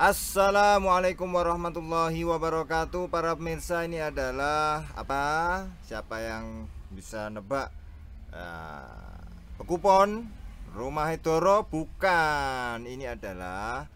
Assalamualaikum warahmatullahi wabarakatuh. Para pemirsa, ini adalah apa? Siapa yang bisa nebak? Pekupon Rumah Hedoro? Bukan. Ini adalah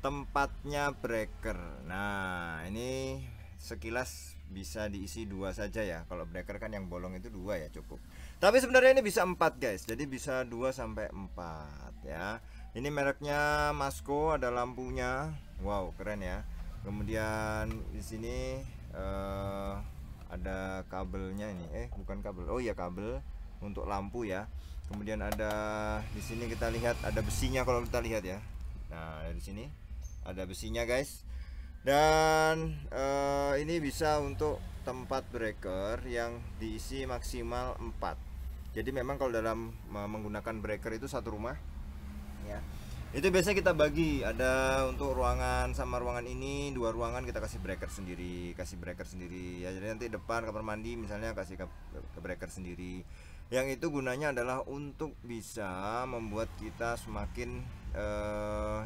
tempatnya breaker. Nah, ini sekilas bisa diisi dua saja ya. Kalau breaker kan yang bolong itu dua ya, cukup. Tapi sebenarnya ini bisa 4 guys. Jadi bisa 2 sampai 4 ya. Ini mereknya Masco, ada lampunya. Wow, keren ya. Kemudian di sini ada kabelnya ini. Bukan kabel. Oh iya, kabel untuk lampu ya. Kemudian ada di sini kita lihat ada besinya kalau kita lihat ya. Nah, dari sini ada besinya guys. Dan ini bisa untuk tempat breaker yang diisi maksimal 4. Jadi memang kalau dalam menggunakan breaker itu satu rumah ya, itu biasanya kita bagi, ada untuk ruangan sama ruangan ini, dua ruangan kita kasih breaker sendiri ya. Jadi nanti depan kamar mandi misalnya kasih ke breaker sendiri. Yang itu gunanya adalah untuk bisa membuat kita semakin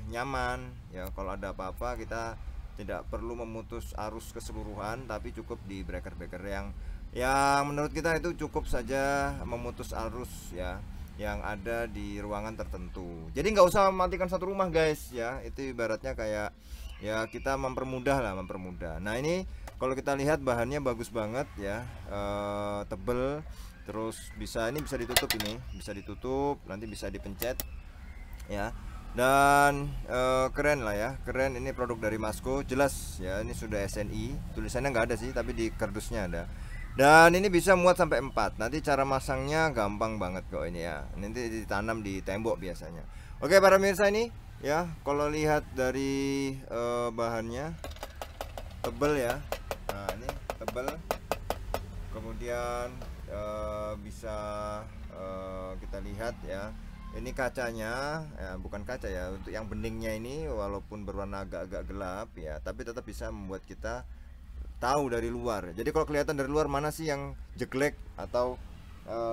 nyaman ya. Kalau ada apa-apa kita tidak perlu memutus arus keseluruhan, tapi cukup di breaker-breaker yang menurut kita itu cukup saja memutus arus ya, yang ada di ruangan tertentu. Jadi nggak usah matikan satu rumah guys ya. Itu ibaratnya kayak ya kita mempermudah. Nah ini kalau kita lihat bahannya bagus banget ya, tebel. Terus ini bisa ditutup, ini bisa ditutup, nanti bisa dipencet ya. Dan keren lah ya, keren. Ini produk dari Masco, jelas ya. Ini sudah SNI, tulisannya nggak ada sih, tapi di kardusnya ada. Dan ini bisa muat sampai 4. Nanti cara masangnya gampang banget kok ini ya. Nanti ditanam di tembok biasanya. Oke para pemirsa, ini ya, kalau lihat dari bahannya tebel ya. Nah ini tebel. Kemudian bisa kita lihat ya. Ini kacanya ya, bukan kaca ya. Untuk yang beningnya ini walaupun berwarna agak-agak gelap ya, tapi tetap bisa membuat kita tahu dari luar. Jadi kalau kelihatan dari luar mana sih yang jelek atau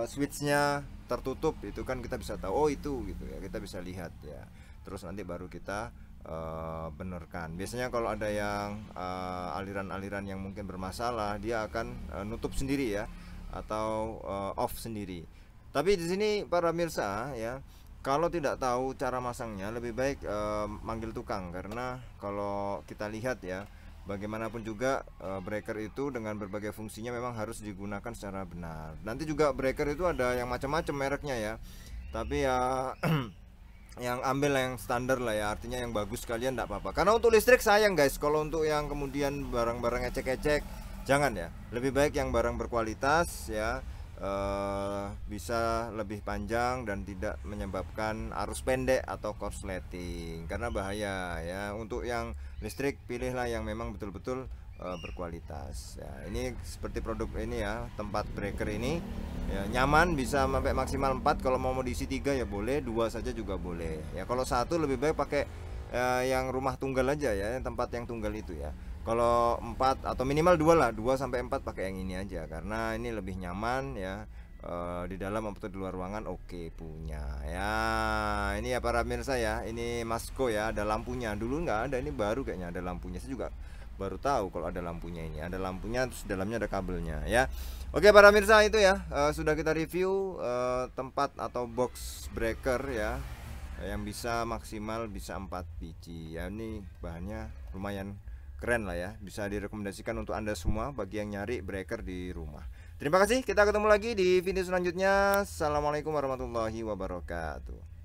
switchnya tertutup, itu kan kita bisa tahu, oh itu gitu ya, kita bisa lihat ya. Terus nanti baru kita benarkan. Biasanya kalau ada yang aliran-aliran yang mungkin bermasalah, dia akan nutup sendiri ya, atau off sendiri. Tapi di sini para pemirsa ya, kalau tidak tahu cara masangnya lebih baik manggil tukang, karena kalau kita lihat ya, bagaimanapun juga breaker itu dengan berbagai fungsinya memang harus digunakan secara benar. Nanti juga breaker itu ada yang macam-macam mereknya ya. Tapi ya yang ambil yang standar lah ya, artinya yang bagus kalian tidak apa-apa. Karena untuk listrik sayang guys, kalau untuk yang kemudian barang-barang ecek-ecek jangan ya. Lebih baik yang barang berkualitas ya, bisa lebih panjang dan tidak menyebabkan arus pendek atau korsleting, karena bahaya ya. Untuk yang listrik pilihlah yang memang betul-betul berkualitas ya. Ini seperti produk ini ya, tempat breaker ini ya, nyaman, bisa sampai maksimal 4. Kalau mau diisi 3 ya boleh, 2 saja juga boleh ya. Kalau satu lebih baik pakai yang rumah tunggal aja ya, tempat yang tunggal itu ya. Kalau 4 atau minimal 2 lah, 2 sampai 4 pakai yang ini aja, karena ini lebih nyaman ya. Di dalam atau di luar ruangan oke punya ya. Ini ya para pemirsa ya, ini Masco ya, ada lampunya. Dulu nggak ada, ini baru kayaknya ada lampunya. Saya juga baru tahu kalau ada lampunya. Ini ada lampunya, terus dalamnya ada kabelnya ya. Oke para pemirsa, itu ya, sudah kita review tempat atau box breaker ya, yang bisa maksimal bisa 4 biji ya. Ini bahannya lumayan keren lah ya, bisa direkomendasikan untuk Anda semua bagi yang nyari breaker di rumah. Terima kasih, kita ketemu lagi di video selanjutnya. Assalamualaikum warahmatullahi wabarakatuh.